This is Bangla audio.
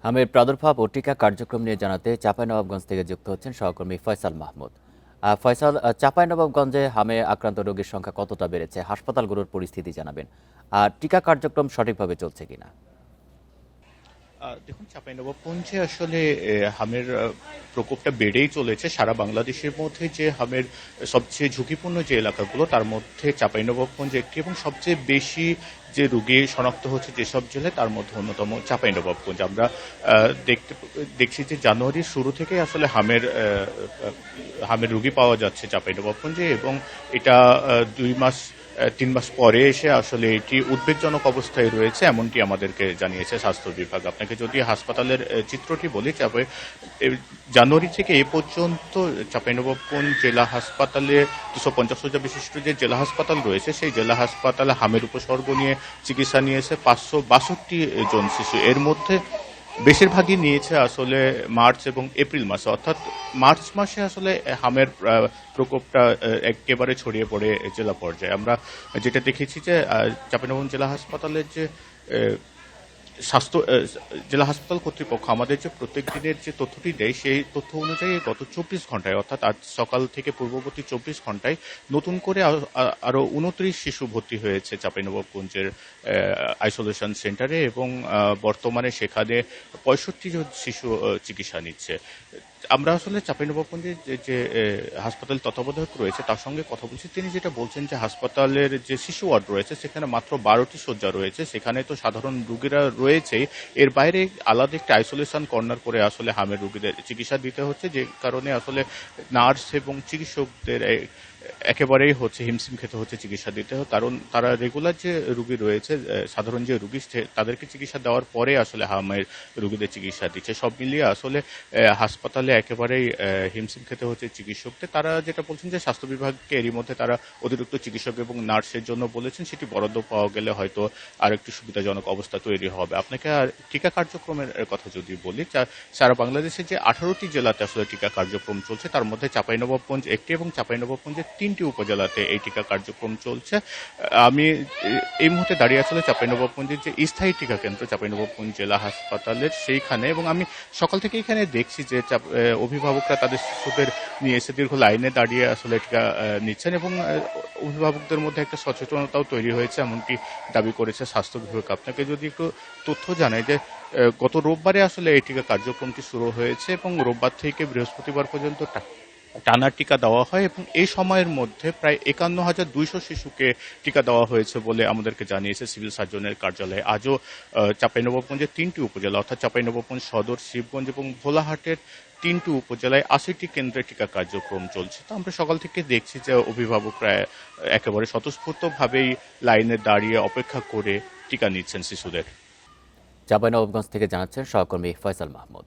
হামের প্রাদুর্ভাব ও টিকা কার্যক্রম নিয়ে জানাতে চাঁপাইনবাবগঞ্জ থেকে যুক্ত হচ্ছেন সহকর্মী ফয়সাল মাহমুদ। ফয়সাল, চাঁপাইনবাবগঞ্জে হামে আক্রান্ত রোগীর সংখ্যা কতটা বেড়েছে, হাসপাতালগুলোর পরিস্থিতি জানাবেন, আর টিকা কার্যক্রম সঠিকভাবে চলছে কিনা? দেখুন, চাঁপাইনবাবগঞ্জে আসলে হামের প্রকোপটা বেড়েই চলেছে। সারা বাংলাদেশের মধ্যে যে হামের সবচেয়ে ঝুঁকিপূর্ণ যে এলাকাগুলো তার মধ্যে চাঁপাইনবাবগঞ্জ একটি, এবং সবচেয়ে বেশি যে রোগী শনাক্ত হচ্ছে যেসব জেলায় তার মধ্যে অন্যতম চাঁপাইনবাবগঞ্জ। আমরা দেখছি যে জানুয়ারির শুরু থেকে আসলে হামের রোগী পাওয়া যাচ্ছে চাঁপাইনবাবগঞ্জে, এবং এটা 3 মাস পরে এসে আসলে এটি উদ্বেগজনক অবস্থায় রয়েছে এমনটি আমাদেরকে জানিয়েছে স্বাস্থ্য বিভাগ। আপনাকে যদি হাসপাতালের চিত্রটি বলি, জানুয়ারি থেকে এ পর্যন্ত চাঁপাইনবাবগঞ্জ জেলা হাসপাতালে 250 শয্যা বিশিষ্ট যে জেলা হাসপাতাল রয়েছে সেই জেলা হাসপাতালে হামের উপসর্গ নিয়ে চিকিৎসা নিয়েছে 562 জন শিশু। এর মধ্যে বেশিরভাগই নিয়েছে আসলে মার্চ এবং এপ্রিল মাসে, অর্থাৎ মার্চ মাসে আসলে হামের প্রকোপটা একেবারে ছড়িয়ে পড়ে জেলা পর্যায়ে। আমরা যেটা দেখেছি যে চাঁপাইনবাবগঞ্জ জেলা হাসপাতালের যে স্বাস্থ্য জেলা হাসপাতাল কর্তৃপক্ষ আমাদের যে প্রত্যেক দিনের যে তথ্যটি দেয় সেই তথ্য অনুযায়ী গত 24 ঘন্টায়, অর্থাৎ আজ সকাল থেকে পূর্ববর্তী 24 ঘন্টায় নতুন করে আরো 29 শিশু ভর্তি হয়েছে চাঁপাইনবাবগঞ্জের আইসোলেশন সেন্টারে, এবং বর্তমানে সেখানে 65 জন শিশু চিকিৎসা নিচ্ছে। আমরা আসলে চাঁপাইনবাবগঞ্জের যে হাসপাতাল তত্ত্বাবধায়ক রয়েছে তার সঙ্গে কথা বলছি। তিনি যেটা বলছেন যে হাসপাতালের যে শিশু ওয়ার্ড রয়েছে সেখানে মাত্র 12টি শয্যা রয়েছে, সেখানে তো সাধারণ রোগীরা রয়েছেই, এর বাইরে আলাদা একটি আইসোলেশন কর্নার করে আসলে হামের রোগীদের চিকিৎসা দিতে হচ্ছে, যে কারণে আসলে নার্স এবং চিকিৎসকদের একেবারেই হিমশিম খেতে হচ্ছে চিকিৎসা দিতে হয়, কারণ তারা রেগুলার যে রুগী রয়েছে, সাধারণ যে রুগী তাদেরকে চিকিৎসা দেওয়ার পরে আসলে হামের রুগীদের চিকিৎসা দিচ্ছে। সব মিলিয়ে আসলে হাসপাতালে একেবারেই হিমশিম খেতে হচ্ছে চিকিৎসকদের। তারা যেটা বলছেন যে স্বাস্থ্য বিভাগকে এরই মধ্যে তারা অতিরিক্ত চিকিৎসক এবং নার্সের জন্য বলেছেন, সেটি বরাদ্দ পাওয়া গেলে হয়তো আর একটু সুবিধাজনক অবস্থা তৈরি হবে। আপনাকে আর টিকা কার্যক্রমের কথা যদি বলি, সারা বাংলাদেশে যে 18টি জেলাতে আসলে টিকা কার্যক্রম চলছে তার মধ্যে চাঁপাইনবাবগঞ্জ একটি, এবং চাঁপাইনবাবগঞ্জের 3টি উপজেলাতে এই টিকা কার্যক্রম চলছে। আমি এই মুহূর্তে দাঁড়িয়ে আসলে চাঁপাইনবাবগঞ্জের যে স্থায়ী টিকা কেন্দ্র চাঁপাইনবাবগঞ্জ জেলা হাসপাতালের সেইখানে, এবং আমি সকাল থেকে এখানে দেখছি যে অভিভাবকরা তাদের শিশুদের নিয়ে এসে দীর্ঘ লাইনে দাঁড়িয়ে আসলে টিকা নিচ্ছেন, এবং অভিভাবকদের মধ্যে একটা সচেতনতাও তৈরি হয়েছে এমনটি দাবি করেছে স্বাস্থ্য বিভাগ। আপনাকে যদি একটু তথ্য জানাই যে গত রোববারে আসলে এই টিকা কার্যক্রমটি শুরু হয়েছে, এবং রোববার থেকে বৃহস্পতিবার পর্যন্ত টানা টিকা দেওয়া হয়, এবং এই সময়ের মধ্যে প্রায় 51,200 শিশুকে টিকা দেওয়া হয়েছে বলে আমাদেরকে জানিয়েছে সিভিল সার্জনের কার্যালয়ে। আজও চাঁপাইনবাবগঞ্জের 3টি উপজেলা, অর্থাৎ চাঁপাইনবাবগঞ্জ সদর, শিবগঞ্জ এবং ভোলাহাটের 3টি উপজেলায় 80টি কেন্দ্রে টিকা কার্যক্রম চলছে। তো আমরা সকাল থেকে দেখছি যে অভিভাবকরা একেবারে স্বতঃস্ফূর্তভাবেই লাইনে দাঁড়িয়ে অপেক্ষা করে টিকা নিচ্ছেন শিশুদের। চাঁপাইনবাবগঞ্জ থেকে জানাচ্ছেন সহকর্মী ফয়সাল মাহমুদ।